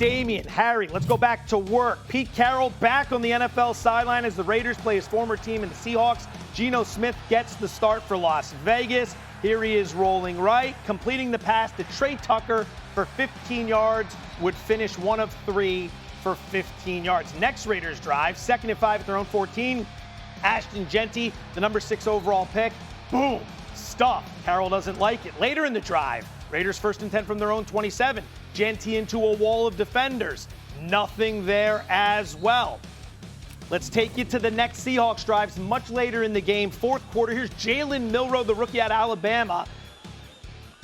Damien, Harry, let's go back to work. Pete Carroll back on the NFL sideline as the Raiders play his former team in the Seahawks. Geno Smith gets the start for Las Vegas. Here he is rolling right, completing the pass to Trey Tucker for 15 yards, would finish 1 of 3 for 15 yards. Next Raiders drive, 2nd and 5 at their own 14. Ashton Genty, the number 6 overall pick. Boom, stuff. Carroll doesn't like it. Later in the drive, Raiders 1st and 10 from their own 27. Genty into a wall of defenders. Nothing there as well. Let's take you to the next Seahawks drives much later in the game. 4th quarter, here's Jalen Milroe, the rookie out of Alabama.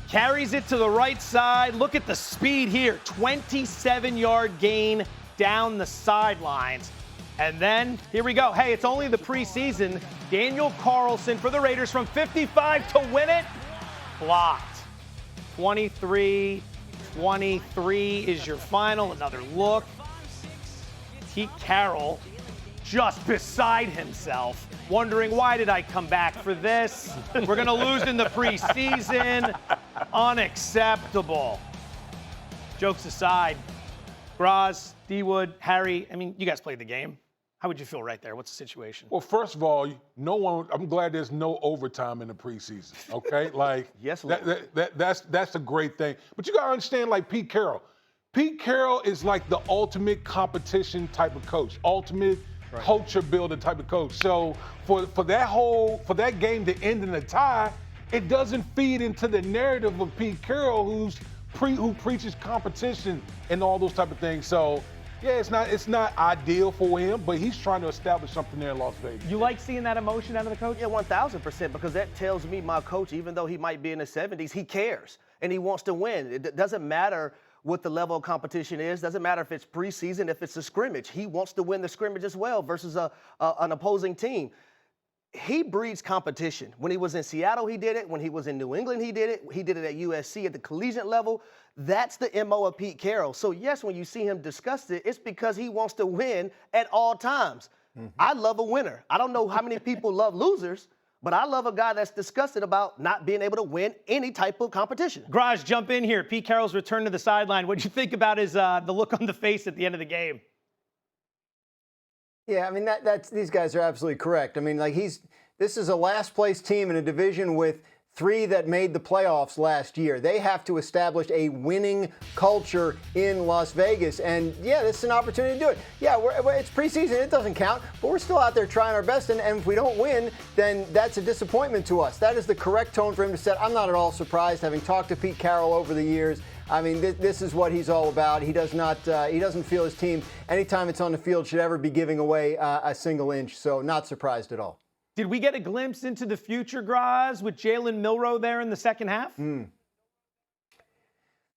Carries it to the right side. Look at the speed here. 27-yard gain down the sidelines. And then, here we go. Hey, it's only the preseason. Daniel Carlson for the Raiders from 55 to win it. Blocked. 23-23 is your final. Another look. Pete Carroll just beside himself, wondering, why did I come back for this? We're going to lose in the preseason. Unacceptable. Jokes aside, Graz, D-Wood, Harry, I mean, you guys played the game. How would you feel right there? What's the situation? Well, first of all, I'm glad there's no overtime in the preseason, okay? Like, yes, that's a great thing. But you got to understand, like, Pete Carroll. Pete Carroll is like the ultimate competition type of coach, ultimate culture builder type of coach. So for that game to end in a tie, it doesn't feed into the narrative of Pete Carroll, who preaches competition and all those type of things. So yeah, it's not ideal for him, but he's trying to establish something there in Las Vegas. You like seeing that emotion out of the coach? Yeah, 1,000%, because that tells me my coach, even though he might be in his 70s, he cares and he wants to win. It doesn't matter what the level of competition is. Doesn't matter if it's preseason, if it's a scrimmage. He wants to win the scrimmage as well versus an opposing team. He breeds competition. When he was in Seattle, he did it. When he was in New England, he did it. He did it at USC at the collegiate level. That's the MO of Pete Carroll. So, yes, when you see him discuss it, it's because he wants to win at all times. I love a winner. I don't know how many people love losers, but I love a guy that's disgusted about not being able to win any type of competition. Garage, jump in here. Pete Carroll's return to the sideline. What'd you think about his the look on the face at the end of the game? Yeah, I mean, these guys are absolutely correct. I mean, like, this is a last-place team in a division with 3 that made the playoffs last year. They have to establish a winning culture in Las Vegas. And, yeah, this is an opportunity to do it. Yeah, it's preseason. It doesn't count. But we're still out there trying our best. And if we don't win, then that's a disappointment to us. That is the correct tone for him to set. I'm not at all surprised, having talked to Pete Carroll over the years. I mean, this is what he's all about. He doesn't feel his team, anytime it's on the field, should ever be giving away a single inch. So not surprised at all. Did we get a glimpse into the future, Graz, with Jalen Milroe there in the second half?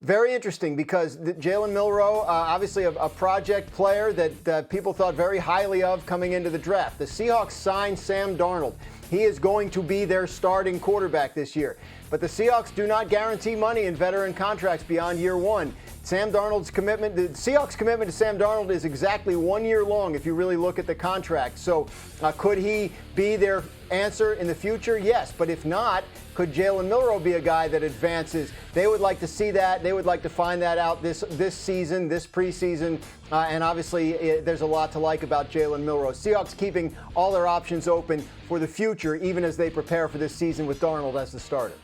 Very interesting, because Jalen Milroe, obviously a project player that people thought very highly of coming into the draft. The Seahawks signed Sam Darnold. He is going to be their starting quarterback this year. But the Seahawks do not guarantee money in veteran contracts beyond year 1. The Seahawks' commitment to Sam Darnold is exactly 1 year long if you really look at the contract. So could he be their answer in the future? Yes. But if not, could Jalen Milroe be a guy that advances? They would like to see that. They would like to find that out this season, this preseason. And obviously, there's a lot to like about Jalen Milroe. Seahawks keeping all their options open for the future, even as they prepare for this season with Darnold as the starter.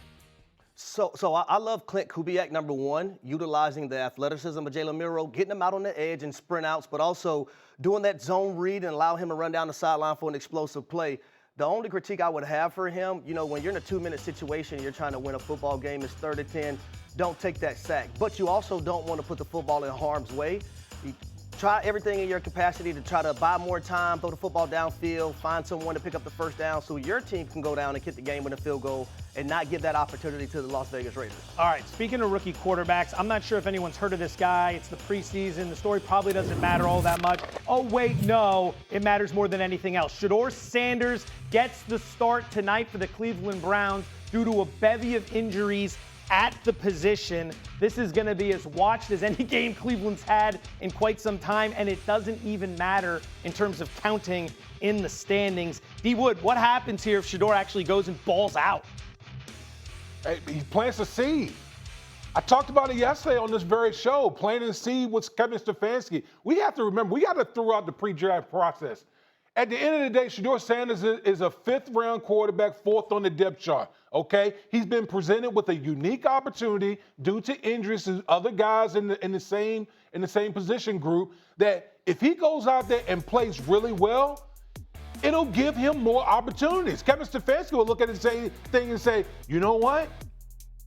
So I love Clint Kubiak, number 1, utilizing the athleticism of Jalen Milroe, getting him out on the edge and sprint outs, but also doing that zone read and allow him to run down the sideline for an explosive play. The only critique I would have for him, when you're in a 2-minute situation, you're trying to win a football game, it's 3rd and 10, don't take that sack. But you also don't want to put the football in harm's way. You try everything in your capacity to try to buy more time, throw the football downfield, find someone to pick up the first down so your team can go down and kick the game with a field goal and not give that opportunity to the Las Vegas Raiders. All right, speaking of rookie quarterbacks, I'm not sure if anyone's heard of this guy. It's the preseason. The story probably doesn't matter all that much. Oh, wait, no, it matters more than anything else. Shedeur Sanders gets the start tonight for the Cleveland Browns due to a bevy of injuries at the position. This is going to be as watched as any game Cleveland's had in quite some time, and it doesn't even matter in terms of counting in the standings. D. Wood, what happens here if Shedeur actually goes and balls out? Hey, he plants a seed. I talked about it yesterday on this very show, planting the seed with Kevin Stefanski. We have to remember, we got to throw out the pre-draft process. At the end of the day, Shedeur Sanders is a fifth-round quarterback, fourth on the depth chart, okay? He's been presented with a unique opportunity due to injuries to other guys in the same position group that if he goes out there and plays really well, it'll give him more opportunities. Kevin Stefanski will look at the same thing and say, you know what?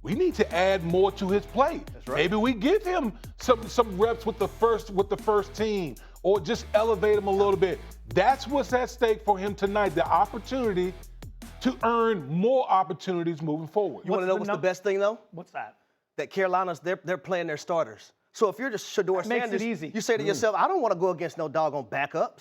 We need to add more to his play. That's right. Maybe we give him some reps with the first team, or just elevate him a little bit. That's what's at stake for him tonight, the opportunity to earn more opportunities moving forward. You want to know what's the best thing, though? What's that? That Carolina's, they're playing their starters. So if you're just Shedeur makes Sanders, it easy. you say to yourself, I don't want to go against no doggone backups.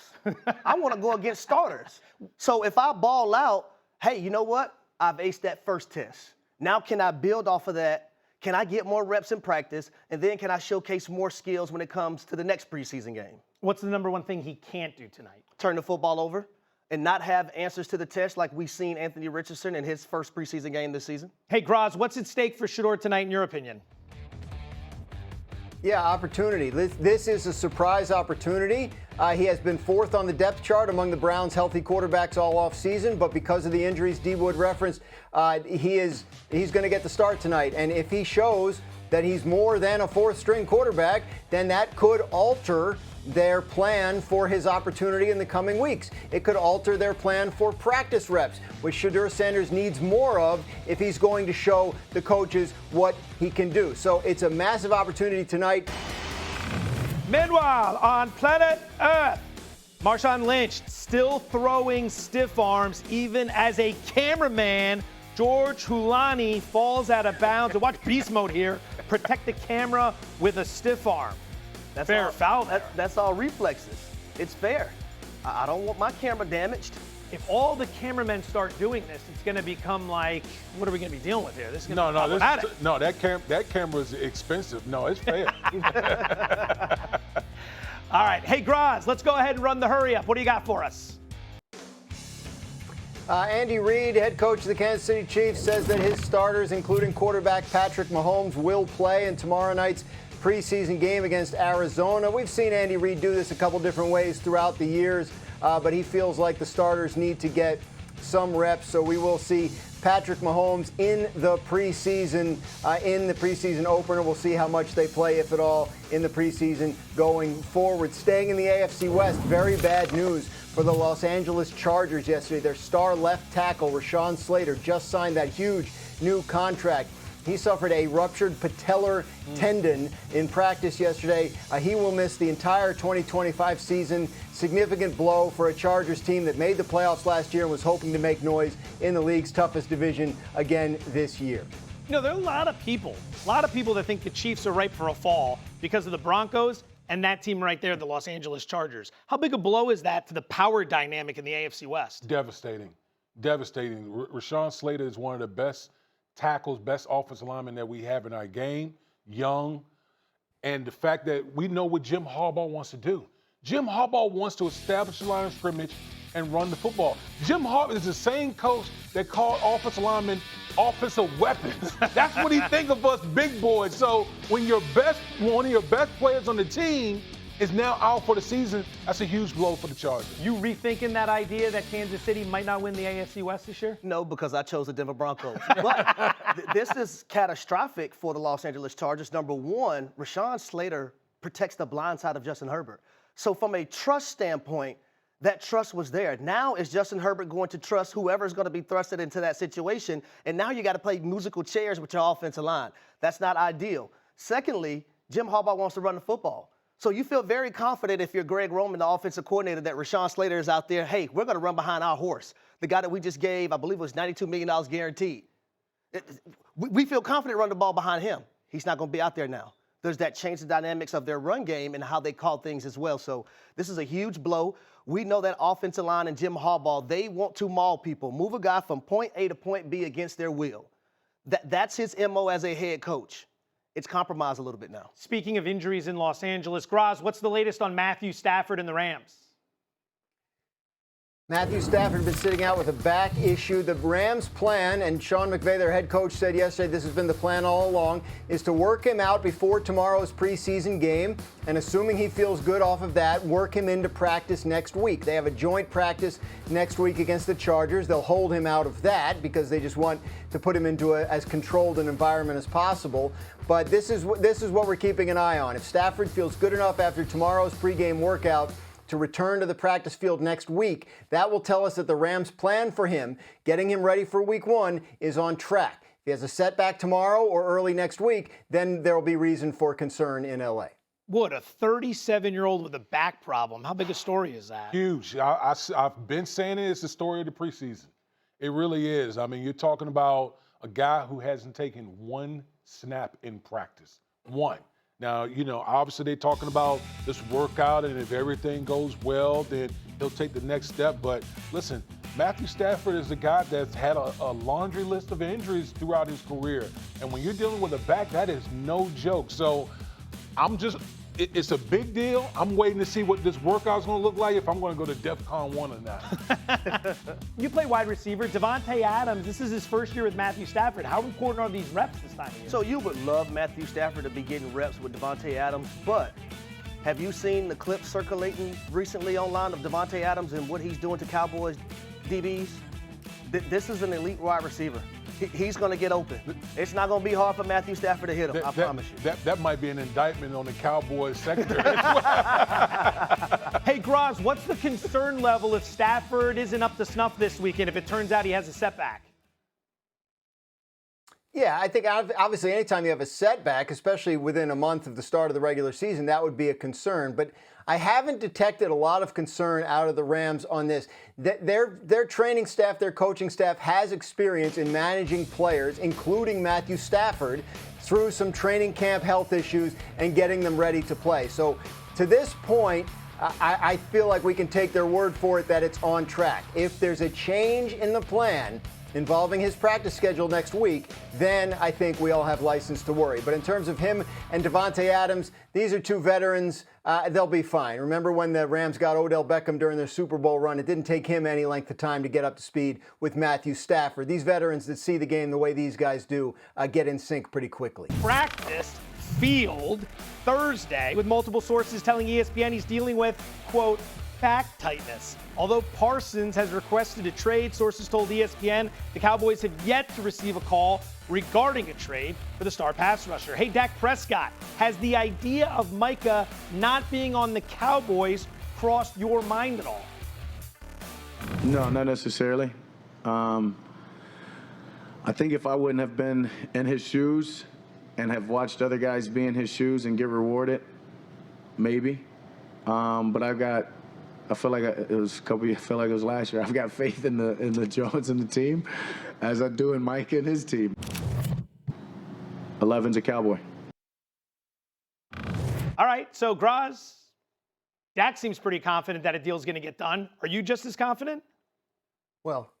I want to go against starters. So if I ball out, hey, you know what? I've aced that first test. Now can I build off of that? Can I get more reps in practice? And then can I showcase more skills when it comes to the next preseason game? What's the number one thing he can't do tonight? Turn the football over and not have answers to the test like we've seen Anthony Richardson in his first preseason game this season. Hey, Graz, what's at stake for Shedeur tonight in your opinion? Yeah, opportunity. This is a surprise opportunity. He has been fourth on the depth chart among the Browns' healthy quarterbacks all offseason, but because of the injuries D. Wood referenced, he's going to get the start tonight. And if he shows that he's more than a fourth-string quarterback, then that could alter their plan for his opportunity in the coming weeks. It could alter their plan for practice reps, which Shedeur Sanders needs more of if he's going to show the coaches what he can do. So it's a massive opportunity tonight. Meanwhile, on planet Earth, Marshawn Lynch still throwing stiff arms even as a cameraman, George Hulani, falls out of bounds. And watch beast mode here. Protect the camera with a stiff arm. That's fair all, foul there. That's all reflexes. It's fair. I don't want my camera damaged. If all the cameramen start doing this, it's going to become like, what are we going to be dealing with here? This is going to be problematic. That camera is expensive. No, it's fair. All right. Hey, Graz, let's go ahead and run the hurry up. What do you got for us? Andy Reid, head coach of the Kansas City Chiefs, says that his starters, including quarterback Patrick Mahomes, will play in tomorrow night's preseason game against Arizona. We've seen Andy Reid do this a couple different ways throughout the years, but he feels like the starters need to get some reps. So we will see Patrick Mahomes in the preseason opener. We'll see how much they play, if at all, in the preseason going forward. Staying in the AFC West, very bad news for the Los Angeles Chargers yesterday. Their star left tackle, Rashawn Slater, just signed that huge new contract. He suffered a ruptured patellar tendon in practice yesterday. He will miss the entire 2025 season. Significant blow for a Chargers team that made the playoffs last year and was hoping to make noise in the league's toughest division again this year. You know, there are a lot of people that think the Chiefs are ripe for a fall because of the Broncos and that team right there, the Los Angeles Chargers. How big a blow is that to the power dynamic in the AFC West? Devastating. Rashawn Slater is one of the best tackles, best offensive linemen that we have in our game, young, and the fact that we know what Jim Harbaugh wants to do. Jim Harbaugh wants to establish the line of scrimmage and run the football. Jim Harbaugh is the same coach that called offensive linemen offensive weapons. That's what he think of us big boys. So when one of your best players on the team is now out for the season, that's a huge blow for the Chargers. You rethinking that idea that Kansas City might not win the AFC West this year? No, because I chose the Denver Broncos. But this is catastrophic for the Los Angeles Chargers. Number one, Rashawn Slater protects the blind side of Justin Herbert. So from a trust standpoint, that trust was there. Now is Justin Herbert going to trust whoever's going to be thrusted into that situation? And now you got to play musical chairs with your offensive line. That's not ideal. Secondly, Jim Harbaugh wants to run the football. So you feel very confident if you're Greg Roman, the offensive coordinator, that Rashawn Slater is out there, hey, we're going to run behind our horse. The guy that we just gave, I believe it was $92 million guaranteed. We feel confident running the ball behind him. He's not going to be out there now. There's that change the dynamics of their run game and how they call things as well. So this is a huge blow. We know that offensive line and Jim Harbaugh, they want to maul people, move a guy from point A to point B against their will. That's his MO as a head coach. It's compromised a little bit now. Speaking of injuries in Los Angeles, Graz, what's the latest on Matthew Stafford and the Rams? Matthew Stafford has been sitting out with a back issue. The Rams' plan, and Sean McVay, their head coach, said yesterday this has been the plan all along, is to work him out before tomorrow's preseason game, and assuming he feels good off of that, work him into practice next week. They have a joint practice next week against the Chargers. They'll hold him out of that because they just want to put him into as controlled an environment as possible. But this is what we're keeping an eye on. If Stafford feels good enough after tomorrow's pregame workout to return to the practice field next week, that will tell us that the Rams' plan for him, getting him ready for week 1, is on track. If he has a setback tomorrow or early next week, then there will be reason for concern in LA. What, a 37-year-old with a back problem? How big a story is that? Huge. I've been saying it's the story of the preseason. It really is. I mean, you're talking about a guy who hasn't taken one snap in practice. One. Now, obviously they're talking about this workout, and if everything goes well, then he'll take the next step. But listen, Matthew Stafford is a guy that's had a laundry list of injuries throughout his career. And when you're dealing with a back, that is no joke. So it's a big deal. I'm waiting to see what this workout's going to look like, if I'm going to go to DEFCON 1 or not. You play wide receiver. Davante Adams, this is his first year with Matthew Stafford. How important are these reps this time of year? So you would love Matthew Stafford to be getting reps with Davante Adams, but have you seen the clip circulating recently online of Davante Adams and what he's doing to Cowboys DBs? This is an elite wide receiver. He's going to get open. It's not going to be hard for Matthew Stafford to hit him, I promise you. That might be an indictment on the Cowboys secondary. Hey, Graz, what's the concern level if Stafford isn't up to snuff this weekend if it turns out he has a setback? Yeah, I think obviously anytime you have a setback, especially within a month of the start of the regular season, that would be a concern. But I haven't detected a lot of concern out of the Rams on this. Their training staff, their coaching staff has experience in managing players, including Matthew Stafford, through some training camp health issues and getting them ready to play. So to this point, I feel like we can take their word for it that it's on track. If there's a change in the plan involving his practice schedule next week, then I think we all have license to worry. But in terms of him and Davante Adams, these are two veterans. They'll be fine. Remember when the Rams got Odell Beckham during their Super Bowl run? It didn't take him any length of time to get up to speed with Matthew Stafford. These veterans that see the game the way these guys do get in sync pretty quickly. Practice field Thursday, with multiple sources telling ESPN he's dealing with, quote, back tightness. Although Parsons has requested a trade, sources told ESPN the Cowboys have yet to receive a call regarding a trade for the star pass rusher. Hey, Dak Prescott, has the idea of Micah not being on the Cowboys crossed your mind at all? No, not necessarily. I think if I wouldn't have been in his shoes and have watched other guys be in his shoes and get rewarded, maybe. But I feel like it was last year. I've got faith in the Jones and the team, as I do in Micah and his team. 11's a Cowboy. All right, so Graz, Dak seems pretty confident that a deal's going to get done. Are you just as confident? Well,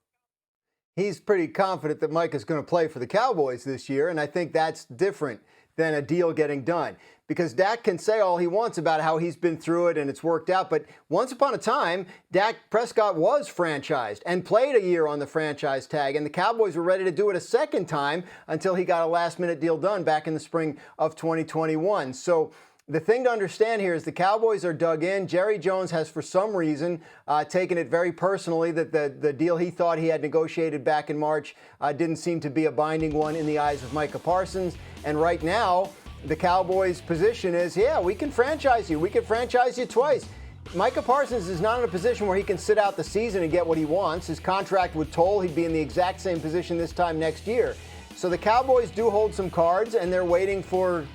he's pretty confident that Micah's going to play for the Cowboys this year, and I think that's different than a deal getting done. Because Dak can say all he wants about how he's been through it and it's worked out, but once upon a time, Dak Prescott was franchised and played a year on the franchise tag, and the Cowboys were ready to do it a second time until he got a last-minute deal done back in the spring of 2021. So the thing to understand here is the Cowboys are dug in. Jerry Jones has, for some reason, taken it very personally that the deal he thought he had negotiated back in March didn't seem to be a binding one in the eyes of Micah Parsons. And right now, the Cowboys' position is, yeah, we can franchise you. We can franchise you twice. Micah Parsons is not in a position where he can sit out the season and get what he wants. His contract would toll. He'd be in the exact same position this time next year. So the Cowboys do hold some cards, and they're waiting for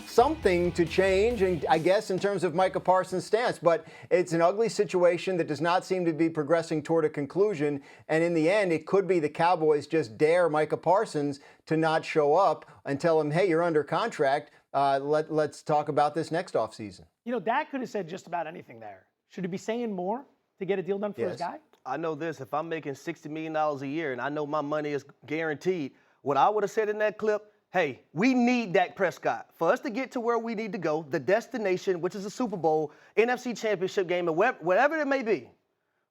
something to change, and I guess in terms of Micah Parsons' stance, but it's an ugly situation that does not seem to be progressing toward a conclusion, and in the end, it could be the Cowboys just dare Micah Parsons to not show up and tell him, hey, you're under contract, let's talk about this next offseason. You know, Dak could have said just about anything there. Should he be saying more to get a deal done for his guy? I know this, if I'm making $60 million a year and I know my money is guaranteed, what I would have said in that clip, hey, we need Dak Prescott. For us to get to where we need to go, the destination, which is the Super Bowl, NFC Championship game, and whatever it may be,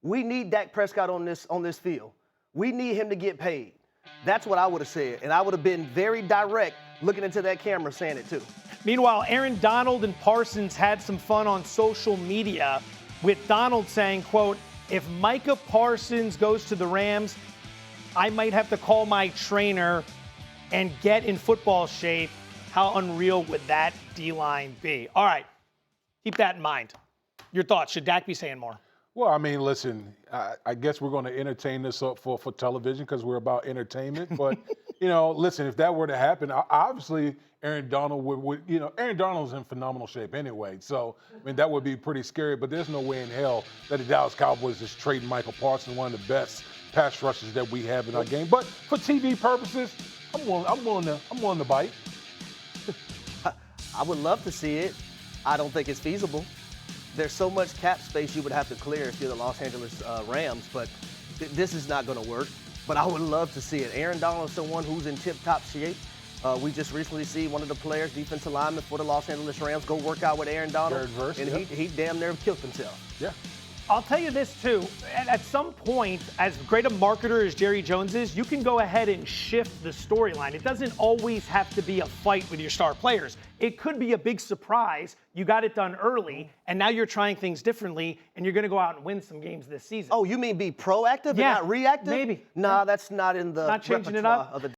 We need Dak Prescott on this field. We need him to get paid. That's what I would have said. And I would have been very direct looking into that camera saying it too. Meanwhile, Aaron Donald and Parsons had some fun on social media with Donald saying, quote, if Micah Parsons goes to the Rams, I might have to call my trainer and get in football shape. How unreal would that D-line be? All right, keep that in mind. Your thoughts, should Dak be saying more? Well, I mean, listen, I guess we're going to entertain this up for television because we're about entertainment. But, listen, if that were to happen, obviously Aaron Donald would Aaron Donald's in phenomenal shape anyway. So, I mean, that would be pretty scary. But there's no way in hell that the Dallas Cowboys is trading Michael Parsons, one of the best pass rushers that we have in our game. But for TV purposes, I'm willing to bite. I would love to see it. I don't think it's feasible. There's so much cap space you would have to clear if you're the Los Angeles Rams, but this is not going to work. But I would love to see it. Aaron Donald is someone who's in tip-top shape. We just recently see one of the players, defensive lineman for the Los Angeles Rams, go work out with Aaron Donald, and he damn near killed himself. Yeah. I'll tell you this, too. At some point, as great a marketer as Jerry Jones is, you can go ahead and shift the storyline. It doesn't always have to be a fight with your star players. It could be a big surprise. You got it done early, and now you're trying things differently, and you're going to go out and win some games this season. Oh, you mean be proactive and not reactive? Maybe. Nah, that's not in the Not changing it repertoire up? of the